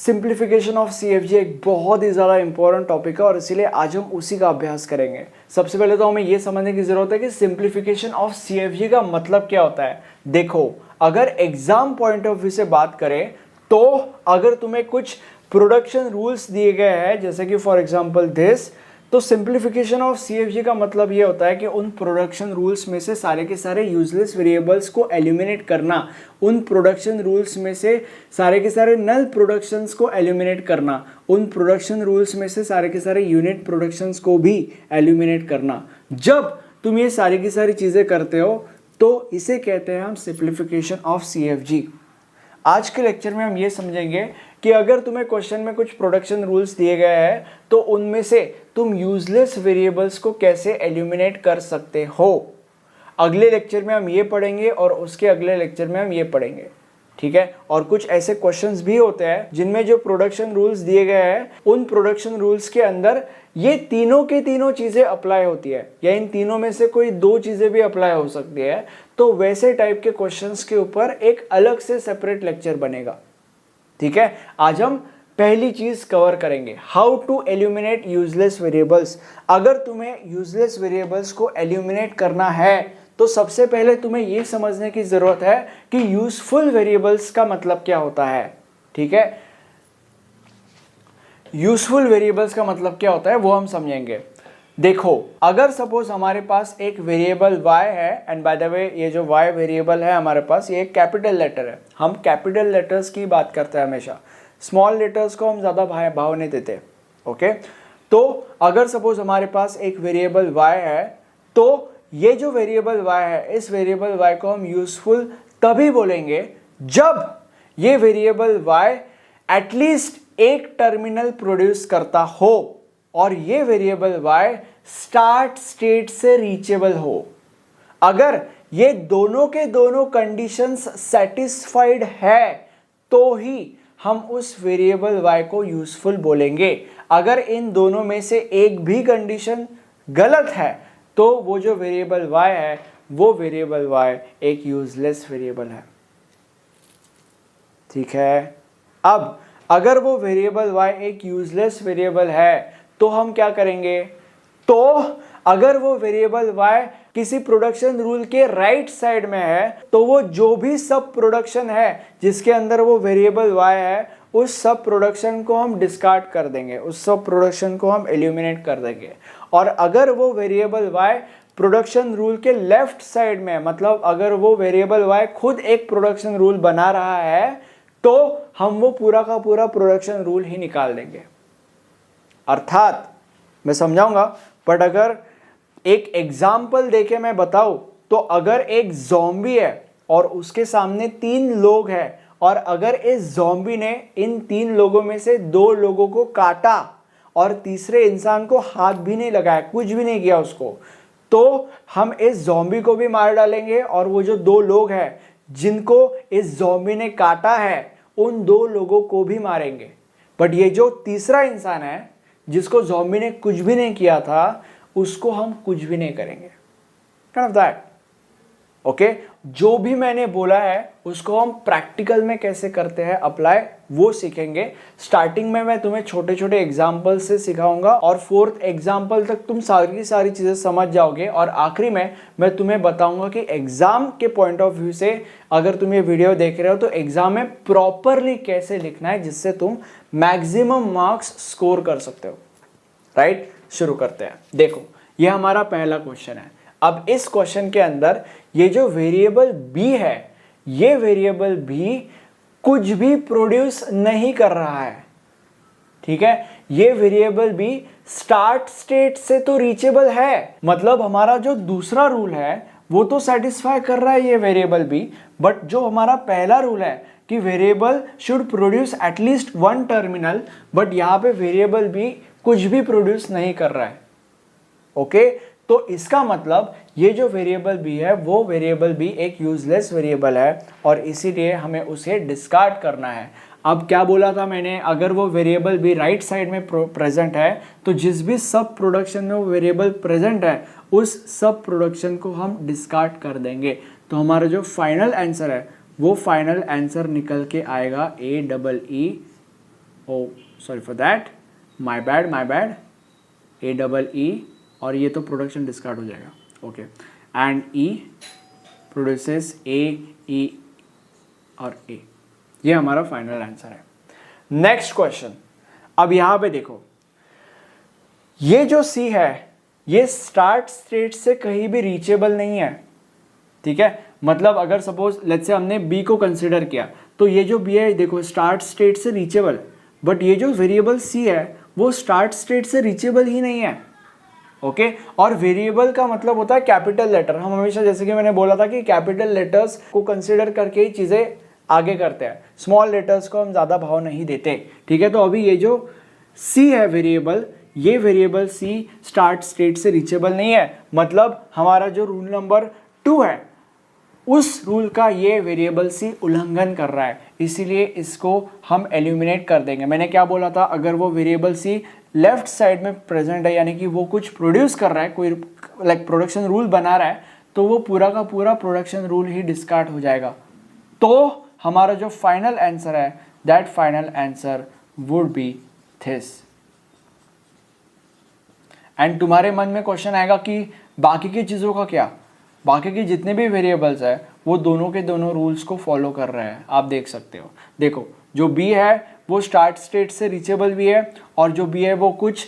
Simplification of CFG एक बहुत ही ज़्यादा इंपॉर्टेंट टॉपिक है और इसीलिए आज हम उसी का अभ्यास करेंगे। सबसे पहले तो हमें यह समझने की ज़रूरत है कि सिंप्लीफिकेशन ऑफ सीएफजी का मतलब क्या होता है। देखो, अगर एग्जाम पॉइंट ऑफ व्यू से बात करें तो अगर तुम्हें कुछ प्रोडक्शन रूल्स दिए गए हैं, जैसे कि फॉर एग्जांपल दिस, तो सिंप्लीफिकेशन ऑफ सीएफजी का मतलब ये होता है कि उन प्रोडक्शन रूल्स में से सारे के सारे यूजलेस वेरिएबल्स को एलिमिनेट करना, उन प्रोडक्शन रूल्स में से सारे के सारे नल प्रोडक्शंस को एलिमिनेट करना, उन प्रोडक्शन रूल्स में से सारे के सारे यूनिट प्रोडक्शंस को भी एलिमिनेट करना। जब तुम ये सारी की सारी चीज़ें करते हो तो इसे कहते हैं हम सिंप्लीफिकेशन ऑफ सीएफजी। आज के लेक्चर में हम ये समझेंगे कि अगर तुम्हें क्वेश्चन में कुछ प्रोडक्शन रूल्स दिए गए हैं तो उनमें से तुम यूजलेस वेरिएबल्स को कैसे एलिमिनेट कर सकते हो। अगले लेक्चर में हम ये पढ़ेंगे और उसके अगले लेक्चर में हम ये पढ़ेंगे, ठीक है। और कुछ ऐसे क्वेश्चंस भी होते हैं जिनमें जो प्रोडक्शन रूल्स दिए गए हैं उन प्रोडक्शन रूल्स के अंदर ये तीनों के तीनों चीजें अप्लाई होती है या इन तीनों में से कोई दो चीजें भी अप्लाई हो सकती है। तो वैसे टाइप के क्वेश्चंस के ऊपर एक अलग से सेपरेट लेक्चर बनेगा, ठीक है। आज हम पहली चीज कवर करेंगे, how to eliminate useless variables. अगर तुम्हें यूजलेस वेरिएबल्स को एलिमिनेट करना है तो सबसे पहले तुम्हें यह समझने की जरूरत है कि यूजफुल वेरिएबल्स का मतलब क्या होता है, ठीक है। यूजफुल वेरिएबल्स का मतलब क्या होता है वो हम समझेंगे। देखो, अगर सपोज हमारे पास एक वेरिएबल y है, एंड बाय द वे ये जो y वेरिएबल है हमारे पास ये एक कैपिटल लेटर है। हम कैपिटल लेटर्स की बात करते हैं हमेशा, स्मॉल लेटर्स को हम ज़्यादा भाव नहीं देते, ओके। तो अगर सपोज हमारे पास एक वेरिएबल y है तो ये जो वेरिएबल y है इस वेरिएबल y को हम यूजफुल तभी बोलेंगे जब ये वेरिएबल y एटलीस्ट एक टर्मिनल प्रोड्यूस करता हो और ये वेरिएबल y स्टार्ट स्टेट से रीचेबल हो। अगर ये दोनों के दोनों कंडीशंस सेटिस्फाइड है तो ही हम उस वेरिएबल y को यूजफुल बोलेंगे। अगर इन दोनों में से एक भी कंडीशन गलत है तो वो जो वेरिएबल y है वो वेरिएबल y एक यूजलेस वेरिएबल है, ठीक है। अब अगर वो वेरिएबल y एक यूजलेस वेरिएबल है तो हम क्या करेंगे, तो अगर वो वेरिएबल y किसी प्रोडक्शन रूल के राइट साइड में है तो वो जो भी सब प्रोडक्शन है जिसके अंदर वो वेरिएबल y है उस सब प्रोडक्शन को हम डिस्कार्ड कर देंगे, उस सब प्रोडक्शन को हम एलिमिनेट कर देंगे। और अगर वो वेरिएबल y प्रोडक्शन रूल के लेफ्ट साइड में, मतलब अगर वो वेरिएबल y खुद एक प्रोडक्शन रूल बना रहा है तो हम वो पूरा का पूरा प्रोडक्शन रूल ही निकाल देंगे। अर्थात मैं समझाऊंगा, बट अगर एक एग्जाम्पल देके मैं बताऊं तो अगर एक ज़ॉम्बी है और उसके सामने 3 लोग हैं और अगर इस ज़ॉम्बी ने इन 3 लोगों में से 2 लोगों को काटा और तीसरे इंसान को हाथ भी नहीं लगाया, कुछ भी नहीं किया उसको, तो हम इस ज़ॉम्बी को भी मार डालेंगे और वो जो 2 लोग हैं जिनको इस ज़ॉम्बी ने काटा है उन 2 लोगों को भी मारेंगे। बट ये जो तीसरा इंसान है जिसको ज़ॉम्बी ने कुछ भी नहीं किया था उसको हम कुछ भी नहीं करेंगे, काइंड ऑफ दैट, ओके। जो भी मैंने बोला है उसको हम प्रैक्टिकल में कैसे करते हैं अप्लाई वो सीखेंगे। स्टार्टिंग में मैं तुम्हें छोटे छोटे एग्जाम्पल से सिखाऊंगा और 4th एग्जाम्पल तक तुम सारी की सारी चीज़ें समझ जाओगे और आखिरी में मैं तुम्हें बताऊंगा कि एग्जाम के पॉइंट ऑफ व्यू से अगर तुम ये वीडियो देख रहे हो तो एग्जाम में प्रॉपरली कैसे लिखना है जिससे तुम मैक्सिमम मार्क्स स्कोर कर सकते हो, राइट। शुरू करते हैं। देखो, ये हमारा पहला क्वेश्चन है। अब इस क्वेश्चन के अंदर ये जो वेरिएबल b है ये वेरिएबल b कुछ भी प्रोड्यूस नहीं कर रहा है, ठीक है। ये वेरिएबल b स्टार्ट स्टेट से तो रीचेबल है, मतलब हमारा जो दूसरा रूल है वो तो सेटिस्फाई कर रहा है ये वेरिएबल b, बट जो हमारा पहला रूल है कि variable should produce at least 1 terminal, but यहाँ पे वेरिएबल b कुछ भी प्रोड्यूस नहीं कर रहा है, ओके। तो इसका मतलब ये जो वेरिएबल b है वो वेरिएबल b एक यूजलेस वेरिएबल है और इसीलिए हमें उसे डिस्कार्ड करना है। अब क्या बोला था मैंने, अगर वो वेरिएबल b राइट साइड में प्रेजेंट है तो जिस भी सब प्रोडक्शन में वो वेरिएबल प्रेजेंट है उस सब प्रोडक्शन को हम डिस्कार्ड कर देंगे। तो हमारा जो फाइनल आंसर है वो फाइनल आंसर निकल के आएगा AEE oh sorry for that, my bad, A double E, और ये तो प्रोडक्शन डिस्कार्ड हो जाएगा, okay, and E produces A और ए। ये हमारा फाइनल आंसर है। नेक्स्ट क्वेश्चन, अब यहां पे देखो, ये जो सी है ये स्टार्ट स्टेट से कहीं भी रीचेबल नहीं है, ठीक है। मतलब अगर सपोज लेट्स से हमने बी को कंसिडर किया, तो ये जो बी है देखो स्टार्ट स्टेट से रीचेबल, बट ये जो वेरिएबल सी है वो स्टार्ट स्टेट से रीचेबल ही नहीं है, ओके। और वेरिएबल का मतलब होता है कैपिटल लेटर। हम हमेशा, जैसे कि मैंने बोला था कि कैपिटल लेटर्स को कंसिडर करके ही चीजें आगे करते हैं, स्मॉल लेटर्स को हम ज्यादा भाव नहीं देते, ठीक है। तो अभी ये जो सी है वेरिएबल, ये वेरिएबल सी स्टार्ट स्टेट से रीचेबल नहीं है, मतलब हमारा जो रूल नंबर 2 है उस रूल का ये वेरिएबल सी उल्लंघन कर रहा है, इसीलिए इसको हम एलिमिनेट कर देंगे। मैंने क्या बोला था, अगर वो वेरिएबल सी लेफ्ट साइड में प्रेजेंट है, यानी कि वो कुछ प्रोड्यूस कर रहा है, कोई लाइक प्रोडक्शन रूल बना रहा है, तो वो पूरा का पूरा प्रोडक्शन रूल ही डिस्कार्ड हो जाएगा। तो हमारा जो फाइनल आंसर है, that final answer would be this. And तुम्हारे मन में क्वेश्चन आएगा कि बाकी की चीज़ों का क्या, बाकी के जितने भी वेरिएबल्स है वो दोनों के दोनों रूल्स को फॉलो कर रहे हैं। आप देख सकते हो, देखो जो बी है वो स्टार्ट स्टेट से रीचेबल भी है, और जो बी है वो कुछ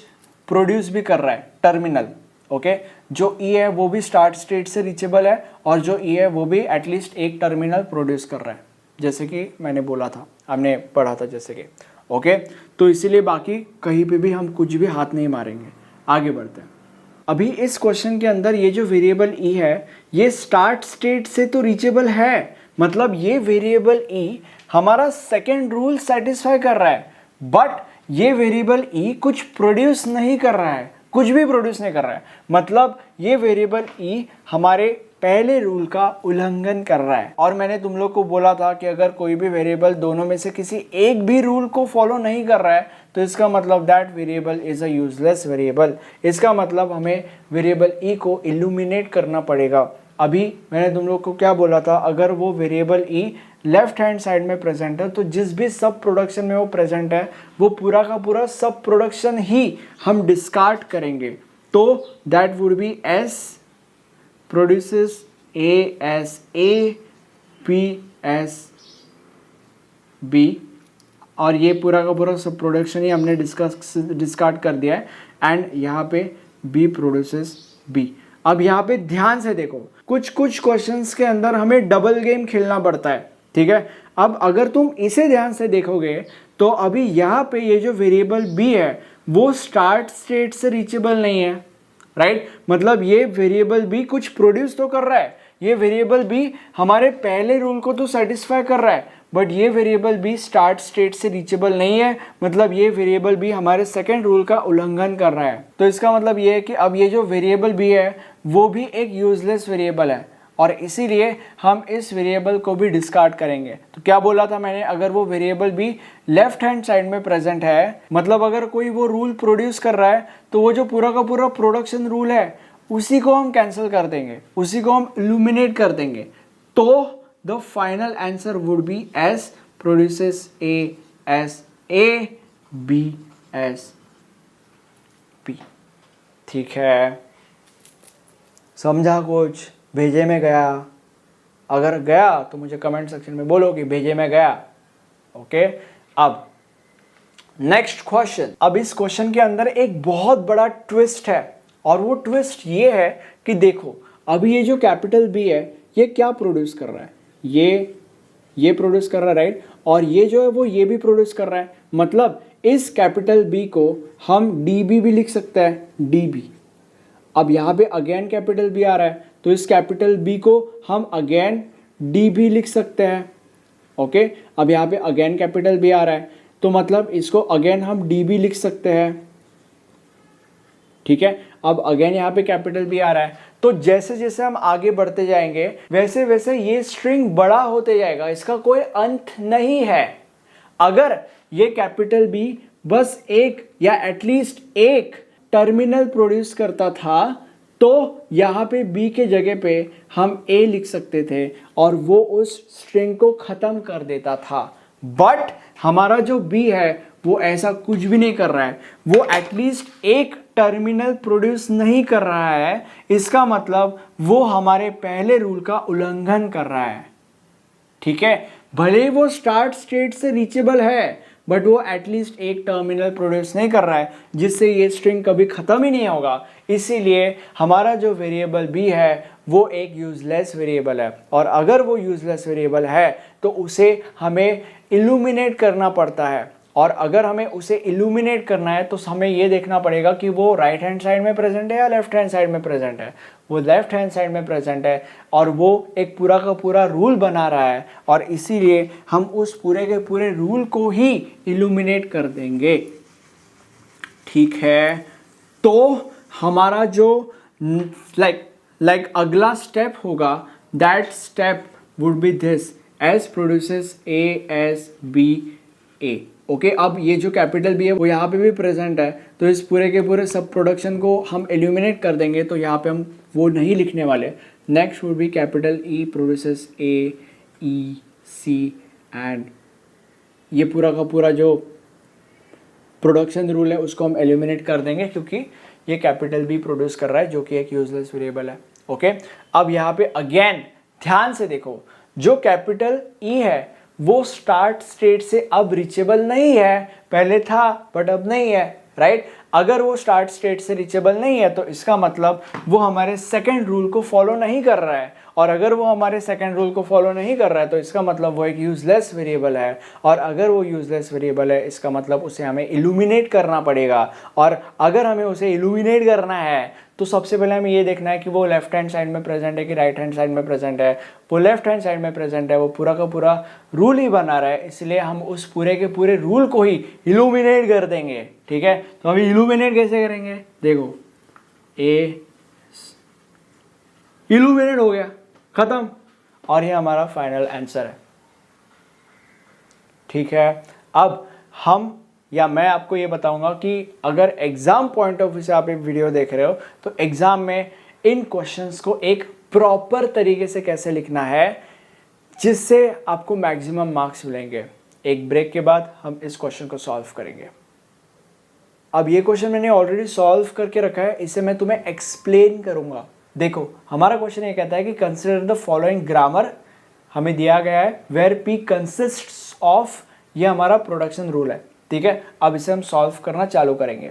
प्रोड्यूस भी कर रहा है, टर्मिनल, ओके। जो ई है वो भी स्टार्ट स्टेट से रीचेबल है, और जो ई है वो भी एटलीस्ट एक टर्मिनल प्रोड्यूस कर रहा है, जैसे कि मैंने बोला था, हमने पढ़ा था जैसे कि, ओके। तो इसीलिए बाकी कहीं पे भी हम कुछ भी हाथ नहीं मारेंगे। आगे बढ़ते हैं। अभी इस क्वेश्चन के अंदर ये जो वेरिएबल ई है ये स्टार्ट स्टेट से तो रीचेबल है, मतलब ये वेरिएबल ई हमारा सेकेंड रूल सेटिस्फाई कर रहा है, बट ये वेरिएबल ई कुछ प्रोड्यूस नहीं कर रहा है, कुछ भी प्रोड्यूस नहीं कर रहा है, मतलब ये वेरिएबल ई हमारे पहले रूल का उल्लंघन कर रहा है। और मैंने तुम लोग को बोला था कि अगर कोई भी वेरिएबल दोनों में से किसी एक भी रूल को फॉलो नहीं कर रहा है तो इसका मतलब that variable is a useless variable. इसका मतलब हमें वेरिएबल ई को इल्यूमिनेट करना पड़ेगा। अभी मैंने तुम लोग को क्या बोला था, अगर वो वेरिएबल ई लेफ्ट हैंड साइड में प्रेजेंट है तो जिस भी सब प्रोडक्शन में वो प्रेजेंट है वो पूरा का पूरा सब प्रोडक्शन ही हम डिस्कार्ड करेंगे। तो that would be S produces A as A, B as B, और ये पूरा का पूरा सब प्रोडक्शन ही हमने डिस्कार्ड कर दिया है, एंड यहाँ पे B प्रोड्यूसेस B। अब यहाँ पे ध्यान से देखो, कुछ कुछ क्वेश्चंस के अंदर हमें डबल गेम खेलना पड़ता है, ठीक है। अब अगर तुम इसे ध्यान से देखोगे तो अभी यहाँ पे ये जो वेरिएबल B है वो स्टार्ट स्टेट से रीचेबल नहीं है, राइट। मतलब ये वेरिएबल भी कुछ प्रोड्यूस तो कर रहा है, ये वेरिएबल भी हमारे पहले रूल को तो सेटिस्फाई कर रहा है, बट ये वेरिएबल भी स्टार्ट स्टेट से रीचेबल नहीं है, मतलब ये वेरिएबल भी हमारे सेकंड रूल का उल्लंघन कर रहा है। तो इसका मतलब ये है कि अब ये जो वेरिएबल भी है वो भी एक यूजलेस वेरिएबल है, और इसीलिए हम इस वेरिएबल को भी डिस्कार्ड करेंगे। तो क्या बोला था मैंने, अगर वो वेरिएबल भी लेफ्ट हैंड साइड में प्रेजेंट है, मतलब अगर कोई वो रूल प्रोड्यूस कर रहा है तो वो जो पूरा का पूरा प्रोडक्शन रूल है उसी को हम कैंसिल कर देंगे, उसी को हम इल्यूमिनेट कर देंगे। तो the final answer would be S produces A S A, B S B. ठीक है, समझा कुछ? भेजे में गया? अगर गया तो मुझे कमेंट सेक्शन में बोलो कि भेजे में गया, ओके। अब नेक्स्ट क्वेश्चन। अब इस क्वेश्चन के अंदर एक बहुत बड़ा ट्विस्ट है, और वो ट्विस्ट ये है कि देखो अभी ये जो कैपिटल बी है ये क्या प्रोड्यूस कर रहा है, ये प्रोड्यूस कर रहा है, राइट। और ये जो है वो ये भी प्रोड्यूस कर रहा है, मतलब इस कैपिटल बी को हम डी बी भी लिख सकते हैं, डी बी। अब यहाँ पे अगेन कैपिटल बी आ रहा है तो इस कैपिटल बी को हम अगेन डी बी लिख सकते हैं, ओके। अब यहाँ पे अगेन कैपिटल बी आ रहा है तो मतलब इसको अगेन हम डी बी लिख सकते हैं, ठीक है। अब अगेन यहाँ पे कैपिटल बी आ रहा है, तो जैसे जैसे हम आगे बढ़ते जाएंगे वैसे वैसे ये स्ट्रिंग बड़ा होते जाएगा, इसका कोई अंत नहीं है। अगर ये कैपिटल बी बस एक या एटलीस्ट एक टर्मिनल प्रोड्यूस करता था तो यहाँ पे बी के जगह पे हम ए लिख सकते थे और वो उस स्ट्रिंग को खत्म कर देता था। बट हमारा जो बी है वो ऐसा कुछ भी नहीं कर रहा है, वो एटलीस्ट एक टर्मिनल प्रोड्यूस नहीं कर रहा है, इसका मतलब वो हमारे पहले रूल का उल्लंघन कर रहा है। ठीक है, भले ही वो स्टार्ट स्टेट से रीचेबल है बट वो एटलीस्ट एक टर्मिनल प्रोड्यूस नहीं कर रहा है, जिससे ये स्ट्रिंग कभी खत्म ही नहीं होगा। इसीलिए हमारा जो वेरिएबल बी है वो एक यूजलेस वेरिएबल है, और अगर वो यूजलेस वेरिएबल है तो उसे हमें इल्यूमिनेट करना पड़ता है, और अगर हमें उसे इल्यूमिनेट करना है तो हमें ये देखना पड़ेगा कि वो राइट हैंड साइड में प्रेजेंट है या लेफ्ट हैंड साइड में प्रेजेंट है। वो लेफ्ट हैंड साइड में प्रेजेंट है और वो एक पूरा का पूरा रूल बना रहा है, और इसीलिए हम उस पूरे के पूरे रूल को ही इल्यूमिनेट कर देंगे। ठीक है, तो हमारा जो लाइक अगला स्टेप होगा, that step would be this, S produces A S B A. Okay, अब ये जो कैपिटल बी है वो यहाँ पे भी प्रेजेंट है, तो इस पूरे के पूरे सब प्रोडक्शन को हम एल्यूमिनेट कर देंगे, तो यहाँ पे हम वो नहीं लिखने वाले। Next would be capital E produces A E C, and ये पूरा का पूरा जो प्रोडक्शन रूल है उसको हम एल्यूमिनेट कर देंगे, क्योंकि ये कैपिटल बी प्रोड्यूस कर रहा है जो कि एक यूजलेस वेरिएबल है। ओके, अब यहाँ पे अगेन ध्यान से देखो, जो कैपिटल ई है वो स्टार्ट स्टेट से अब रीचेबल नहीं है, पहले था बट अब नहीं है, राइट। अगर वो स्टार्ट स्टेट से रीचेबल नहीं है तो इसका मतलब वो हमारे सेकंड रूल को फॉलो नहीं कर रहा है, और अगर वो हमारे सेकंड रूल को फॉलो नहीं कर रहा है तो इसका मतलब वो एक यूजलेस वेरिएबल है, और अगर वो यूजलेस वेरिएबल है इसका मतलब उसे हमें इल्यूमिनेट करना पड़ेगा। और अगर हमें उसे इल्यूमिनेट करना है तो सबसे पहले हमें ये देखना है कि वो लेफ्ट हैंड साइड में प्रेजेंट है कि राइट हैंड साइड में प्रेजेंट है। वो लेफ्ट हैंड साइड में प्रेजेंट है, वो पूरा का पूरा रूल ही बना रहा है, इसलिए हम उस पूरे के पूरे रूल को ही इल्यूमिनेट कर देंगे। ठीक है, तो हम इल्यूमिनेट कैसे करेंगे, देखो ए इल्यूमिनेट हो गया, खत्म, और ये हमारा फाइनल आंसर है। ठीक है, अब हम या मैं आपको ये बताऊंगा कि अगर एग्जाम पॉइंट ऑफ व्यू से आप एक वीडियो देख रहे हो तो एग्जाम में इन क्वेश्चंस को एक प्रॉपर तरीके से कैसे लिखना है जिससे आपको मैक्सिमम मार्क्स मिलेंगे। एक ब्रेक के बाद हम इस क्वेश्चन को सॉल्व करेंगे। अब ये क्वेश्चन मैंने ऑलरेडी सॉल्व करके रखा है, इसे मैं तुम्हें एक्सप्लेन करूंगा। देखो, हमारा क्वेश्चन ये कहता है कि कंसिडर द फॉलोइंग ग्रामर, हमें दिया गया है वेयर पी कंसिस्ट्स ऑफ, ये हमारा प्रोडक्शन रूल है। ठीक है, अब इसे हम सॉल्व करना चालू करेंगे।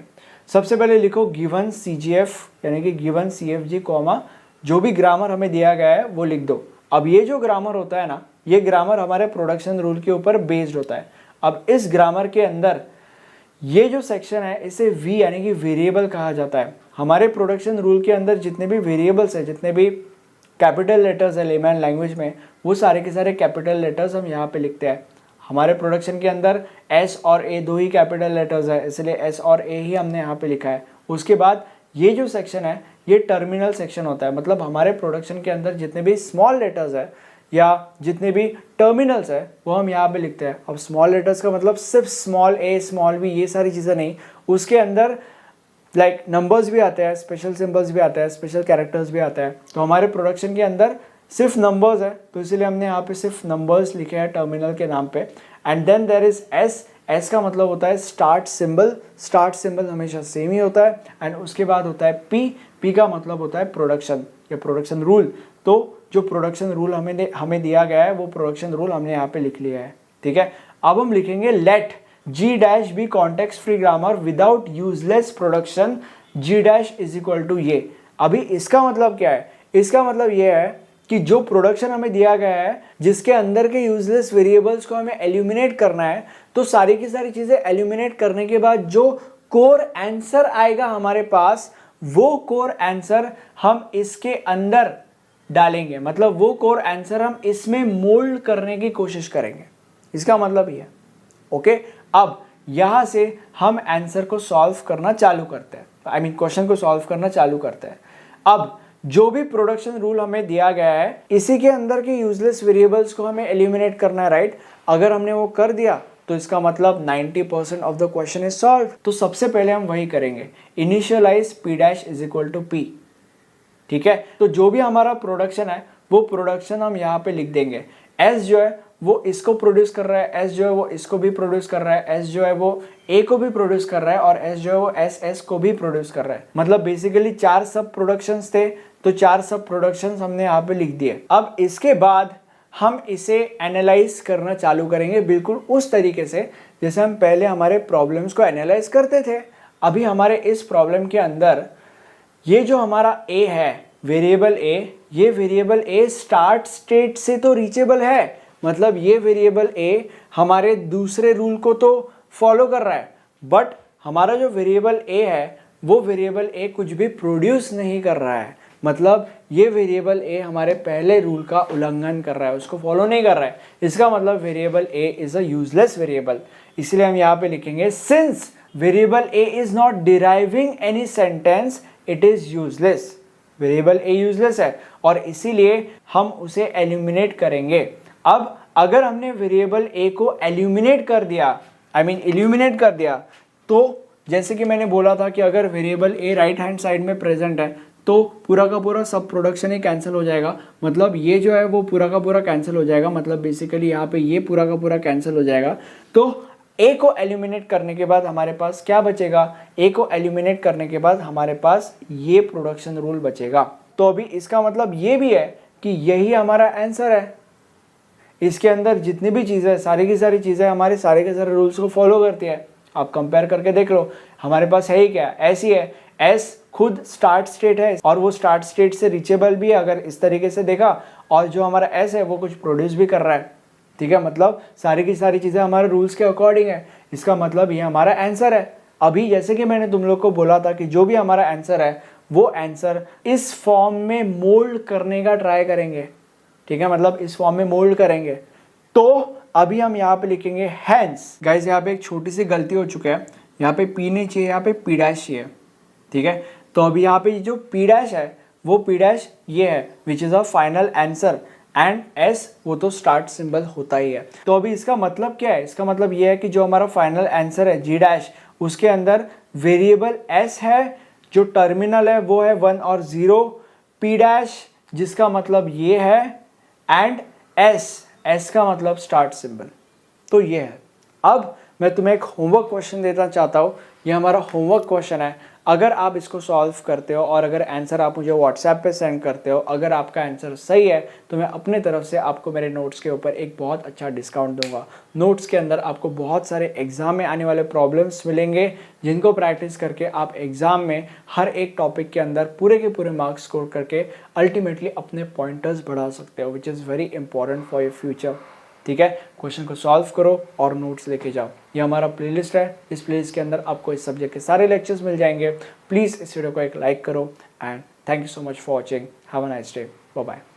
सबसे पहले लिखो गिवन CGF यानी कि गिवन CFG कॉमा जो भी ग्रामर हमें दिया गया है वो लिख दो। अब ये जो ग्रामर होता है ना, ये ग्रामर हमारे प्रोडक्शन रूल के ऊपर बेस्ड होता है। अब इस ग्रामर के अंदर ये जो सेक्शन है इसे V यानी कि वेरिएबल कहा जाता है। हमारे प्रोडक्शन रूल के अंदर जितने भी वेरिएबल्स है, जितने भी कैपिटल लेटर्स है लेमैन लैंग्वेज में, वो सारे के सारे कैपिटल लेटर्स हम यहाँ पे लिखते हैं। हमारे प्रोडक्शन के अंदर S और A दो ही कैपिटल लेटर्स है, इसलिए S और A ही हमने यहाँ पे लिखा है। उसके बाद ये जो सेक्शन है ये टर्मिनल सेक्शन होता है, मतलब हमारे प्रोडक्शन के अंदर जितने भी स्मॉल लेटर्स है या जितने भी टर्मिनल्स है वो हम यहाँ पे लिखते हैं। अब स्मॉल लेटर्स का मतलब सिर्फ स्मॉल a स्मॉल b ये सारी चीज़ें नहीं, उसके अंदर लाइक नंबर्स भी आते हैं, स्पेशल सिंबल्स भी आते हैं, स्पेशल कैरेक्टर्स भी आते हैं। तो हमारे प्रोडक्शन के अंदर सिर्फ नंबर्स है, तो इसीलिए हमने यहाँ पे सिर्फ नंबर्स लिखे हैं टर्मिनल के नाम पे। And then there is S का मतलब होता है स्टार्ट सिंबल, स्टार्ट सिंबल हमेशा सेम ही होता है। एंड उसके बाद होता है पी का मतलब होता है प्रोडक्शन या प्रोडक्शन रूल। तो जो प्रोडक्शन रूल हमें दिया गया है वो प्रोडक्शन रूल हमने यहाँ पे लिख लिया है। ठीक है, अब हम लिखेंगे let G dash B context free grammar without useless production G dash is equal to ये। अभी इसका मतलब क्या है, इसका मतलब ये है कि जो प्रोडक्शन हमें दिया गया है जिसके अंदर के यूजलेस वेरिएबल्स को हमें एल्यूमिनेट करना है, तो सारी की सारी चीजें एल्यूमिनेट करने के बाद जो कोर आंसर आएगा हमारे पास, वो कोर आंसर हम इसके अंदर डालेंगे, मतलब वो कोर आंसर हम इसमें मोल्ड करने की कोशिश करेंगे। इसका मतलब ये है। ओके, अब यहां से हम आंसर को सॉल्व करना चालू करते हैं, आई मीन क्वेश्चन को सॉल्व करना चालू करते हैं। अब जो भी प्रोडक्शन रूल हमें दिया गया है इसी के अंदर के यूजलेस वेरिएबल्स को हमें एलिमिनेट करना है, राइट। अगर हमने वो कर दिया तो इसका मतलब 90% of the question is solve. तो सबसे पहले हम वही करेंगे, initialize P dash is equal to P। ठीक है, तो जो भी हमारा प्रोडक्शन है वो प्रोडक्शन हम यहाँ पे लिख देंगे। S जो है वो इसको प्रोड्यूस कर रहा है, S जो है वो इसको भी प्रोड्यूस कर रहा है, S जो है वो A को भी प्रोड्यूस कर रहा है और S जो है वो SS को भी प्रोड्यूस कर रहा है। मतलब बेसिकली 4 सब प्रोडक्शंस थे, तो 4 सब प्रोडक्शंस हमने यहाँ पे लिख दिए। अब इसके बाद हम इसे एनालाइज करना चालू करेंगे बिल्कुल उस तरीके से जैसे हम पहले हमारे प्रॉब्लम्स को एनालाइज करते थे। अभी हमारे इस प्रॉब्लम के अंदर ये जो हमारा A है, वेरिएबल A, ये वेरिएबल A स्टार्ट स्टेट से तो रीचेबल है, मतलब ये वेरिएबल A हमारे दूसरे रूल को तो फॉलो कर रहा है, बट हमारा जो वेरिएबल A है वो वेरिएबल A कुछ भी प्रोड्यूस नहीं कर रहा है। मतलब ये वेरिएबल A हमारे पहले रूल का उल्लंघन कर रहा है, उसको फॉलो नहीं कर रहा है। इसका मतलब variable A is a useless variable. इसलिए हम यहाँ पे लिखेंगे since variable A is not deriving any sentence it is useless. Variable A useless है और इसीलिए हम उसे एलिमिनेट करेंगे। अब अगर हमने वेरिएबल A को एलिमिनेट कर दिया, इल्यूमिनेट कर दिया, तो जैसे कि मैंने बोला था कि अगर variable A right hand side में प्रेजेंट है तो पूरा का पूरा सब प्रोडक्शन ही कैंसिल हो जाएगा। मतलब ये जो है वो पूरा का पूरा कैंसिल हो जाएगा, मतलब बेसिकली यहाँ पे ये पूरा का पूरा कैंसिल हो जाएगा। तो A को एलिमिनेट करने के बाद हमारे पास क्या बचेगा? A को एलिमिनेट करने के बाद हमारे पास ये प्रोडक्शन रूल बचेगा। तो अभी इसका मतलब ये भी है कि यही हमारा आंसर है। इसके अंदर जितनी भी चीज़ें, सारी की सारी चीज़ें हमारे सारे के सारे रूल्स को फॉलो करती है। आप कंपेयर करके देख लो, हमारे पास है ही क्या? S ही है। S खुद स्टार्ट स्टेट है और वो स्टार्ट स्टेट से रीचेबल भी है अगर इस तरीके से देखा, और जो हमारा S है वो कुछ प्रोड्यूस भी कर रहा है। ठीक है, मतलब सारी की सारी चीज़ें हमारे रूल्स के अकॉर्डिंग है। इसका मतलब ये हमारा आंसर है। अभी जैसे कि मैंने तुम लोग को बोला था कि जो भी हमारा आंसर है वो आंसर इस फॉर्म में मोल्ड करने का ट्राई करेंगे। ठीक है, मतलब इस फॉर्म में मोल्ड करेंगे। तो अभी हम यहाँ पे लिखेंगे हैंस। गाइस यहाँ पे एक छोटी सी गलती हो चुकी है, यहाँ पे P नहीं चाहिए, यहाँ पे P डैश चाहिए। ठीक है, तो अभी यहाँ पे जो P डैश है वो P डैश ये है which is a final answer, and S वो तो स्टार्ट सिंबल होता ही है। तो अभी इसका मतलब क्या है? इसका मतलब ये है कि जो हमारा फाइनल आंसर है G डैश, उसके अंदर वेरिएबल S है, जो टर्मिनल है वो है 1 और 0, P डैश जिसका मतलब ये है, एंड S का मतलब स्टार्ट सिंबल। तो ये है। अब मैं तुम्हें एक होमवर्क क्वेश्चन देना चाहता हूँ। ये हमारा होमवर्क क्वेश्चन है। अगर आप इसको सॉल्व करते हो और अगर आंसर आप मुझे व्हाट्सएप पे सेंड करते हो, अगर आपका आंसर सही है तो मैं अपने तरफ से आपको मेरे नोट्स के ऊपर एक बहुत अच्छा डिस्काउंट दूंगा। नोट्स के अंदर आपको बहुत सारे एग्जाम में आने वाले प्रॉब्लम्स मिलेंगे जिनको प्रैक्टिस करके आप एग्जाम में हर एक टॉपिक के अंदर पूरे के पूरे मार्क्स स्कोर करके अल्टीमेटली अपने पॉइंटर्स बढ़ा सकते हो, which is very important for your future. ठीक है, क्वेश्चन को सॉल्व करो और नोट्स लेके जाओ। ये हमारा प्लेलिस्ट है, इस प्लेलिस्ट के अंदर आपको इस सब्जेक्ट के सारे लेक्चर्स मिल जाएंगे। प्लीज़ इस वीडियो को एक लाइक करो and thank you so much for watching. Have a nice day, bye bye.